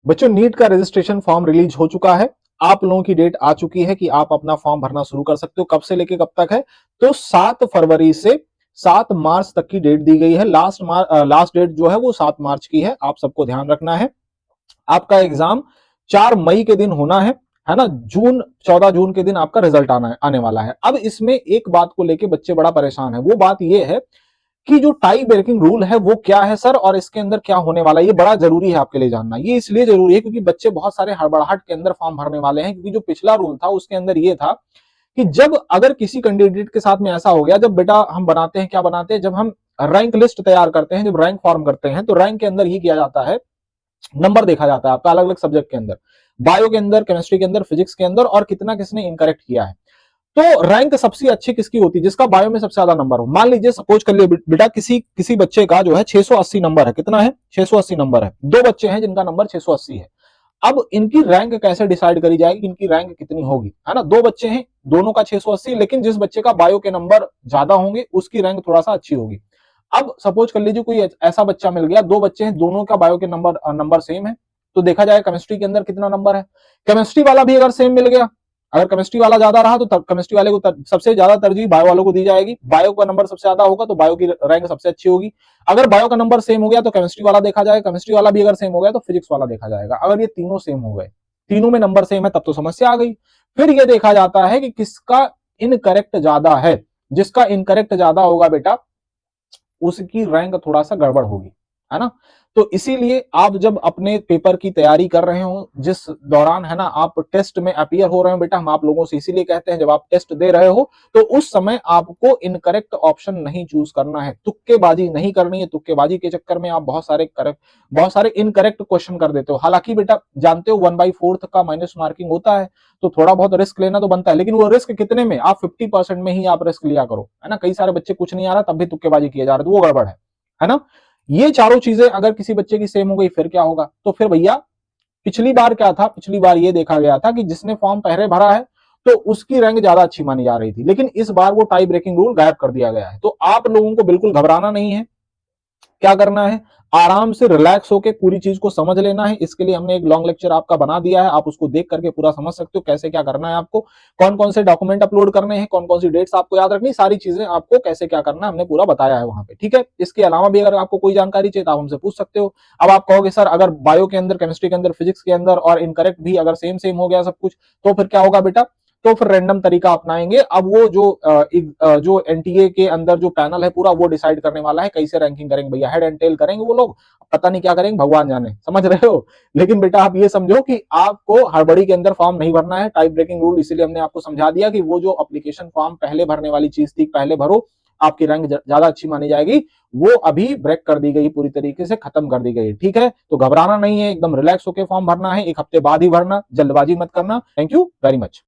बच्चों नीट का registration form release हो चुका है। आप लोगों की डेट आ चुकी है कि आप अपना फॉर्म भरना शुरू कर सकते हो। कब से लेके कब तक है? तो 7 फरवरी से 7 मार्च तक की डेट दी गई है। लास्ट डेट जो है वो 7 मार्च की है। आप सबको ध्यान रखना है। आपका एग्जाम 4 मई के दिन होना है ना। 14 जून के दिन आपका रिजल्ट आने वाला है। अब इसमें एक बात को लेके बच्चे बड़ा परेशान है। वो बात ये है कि जो टाई ब्रेकिंग रूल है वो क्या है सर, और इसके अंदर क्या होने वाला है, ये बड़ा जरूरी है आपके लिए जानना। ये इसलिए जरूरी है क्योंकि बच्चे बहुत सारे हड़बड़ाहट के अंदर फॉर्म भरने वाले हैं। क्योंकि जो पिछला रूल था उसके अंदर ये था कि जब अगर किसी कैंडिडेट के साथ में ऐसा हो गया, जब बेटा हम बनाते हैं, क्या बनाते हैं, जब हम रैंक लिस्ट तैयार करते हैं, जब रैंक फॉर्म करते हैं, तो रैंक के अंदर ये किया जाता है, नंबर देखा जाता है आपका अलग अलग सब्जेक्ट के अंदर, बायो के अंदर, केमिस्ट्री के अंदर, फिजिक्स के अंदर, और कितना किसने इनकरेक्ट किया है। तो रैंक सबसे अच्छी किसकी होती है? जिसका बायो में सबसे ज्यादा नंबर हो। मान लीजिए सपोज कर लिए बेटा किसी किसी बच्चे का जो है 680 नंबर है। कितना है? 680 नंबर है। दो बच्चे हैं जिनका नंबर 680 है। अब इनकी रैंक कैसे डिसाइड करी जाएगी, इनकी रैंक कितनी होगी, है ना। दो बच्चे हैं, दोनों का 680, लेकिन जिस बच्चे का बायो के नंबर ज्यादा होंगे उसकी रैंक थोड़ा सा अच्छी होगी। अब सपोज कर लीजिए कोई ऐसा बच्चा मिल गया, दो बच्चे हैं, दोनों का बायो के नंबर सेम है, तो देखा जाए केमिस्ट्री के अंदर कितना नंबर है। केमिस्ट्री वाला भी अगर सेम मिल गया, अगर केमिस्ट्री वाला ज्यादा रहा तो केमिस्ट्री वाले को सबसे ज्यादा तरजीह बायो वालों को दी जाएगी। बायो का नंबर सबसे ज्यादा होगा तो बायो की रैंक सबसे अच्छी होगी। अगर बायो का नंबर सेम हो गया तो केमिस्ट्री वाला देखा जाएगा, केमिस्ट्री वाला भी अगर सेम हो गया तो फिजिक्स वाला देखा जाएगा। अगर ये तीनों सेम हो गए, तीनों में नंबर सेम है, तब तो समस्या आ गई। फिर ये देखा जाता है कि किसका इनकरेक्ट ज्यादा है। जिसका इनकरेक्ट ज्यादा होगा बेटा उसकी रैंक थोड़ा सा गड़बड़ होगी, है ना। तो इसीलिए आप जब अपने पेपर की तैयारी कर रहे हो, जिस दौरान है ना आप टेस्ट में अपीयर हो रहे हो, बेटा हम आप लोगों से इसीलिए कहते हैं जब आप टेस्ट दे रहे हो तो उस समय आपको इनकरेक्ट ऑप्शन नहीं चूज करना है, तुक्केबाजी नहीं करनी है। तुक्केबाजी के चक्कर में आप बहुत सारे इनकरेक्ट क्वेश्चन कर देते हो। हालांकि बेटा जानते हो 1/4 का माइनस मार्किंग होता है, तो थोड़ा बहुत रिस्क लेना तो बनता है, लेकिन वो रिस्क कितने में? आप 50% में ही आप रिस्क लिया करो, है ना। कई सारे बच्चे कुछ नहीं आ रहा तब भी तुक्केबाजी किए जा रहे, तो वो गड़बड़ है ना। ये चारों चीजें अगर किसी बच्चे की सेम हो गई फिर क्या होगा? तो फिर भैया पिछली बार क्या था, पिछली बार ये देखा गया था कि जिसने फॉर्म पहले भरा है तो उसकी रैंक ज्यादा अच्छी मानी जा रही थी, लेकिन इस बार वो टाई ब्रेकिंग रूल गायब कर दिया गया है। तो आप लोगों को बिल्कुल घबराना नहीं है। क्या करना है? आराम से रिलैक्स होकर पूरी चीज को समझ लेना है। इसके लिए हमने एक लॉन्ग लेक्चर आपका बना दिया है, आप उसको देख करके पूरा समझ सकते हो कैसे क्या करना है आपको, कौन कौन से डॉक्यूमेंट अपलोड करने हैं, कौन कौन सी डेट्स आपको याद रखनी, सारी चीजें आपको कैसे क्या करना है हमने पूरा बताया है वहां पे, ठीक है। इसके अलावा भी अगर आपको कोई जानकारी चाहिए तो आप हमसे पूछ सकते हो। अब आप कहोगे सर अगर बायो के अंदर, केमिस्ट्री के अंदर, फिजिक्स के अंदर और इनकरेक्ट भी अगर सेम सेम हो गया सब कुछ, तो फिर क्या होगा बेटा? तो फिर रैंडम तरीका अपनाएंगे। अब वो जो एनटीए के अंदर जो पैनल है पूरा वो डिसाइड करने वाला है कैसे रैंकिंग करेंगे भैया, हेड एंड टेल करेंगे वो लोग, पता नहीं क्या करेंगे भगवान जाने, समझ रहे हो। लेकिन बेटा आप ये समझो कि आपको हड़बड़ी के अंदर फॉर्म नहीं भरना है। टाइप ब्रेकिंग रूल इसीलिए हमने आपको समझा दिया कि वो जो एप्लीकेशन फॉर्म पहले भरने वाली चीज थी, पहले भरो, आपकी रैंक ज्यादा अच्छी मानी जाएगी, वो अभी ब्रेक कर दी गई, पूरी तरीके से खत्म कर दी गई, ठीक है। तो घबराना नहीं है, एकदम रिलैक्स होकर फॉर्म भरना है, एक हफ्ते बाद ही भरना, जल्दबाजी मत करना। Thank you very much.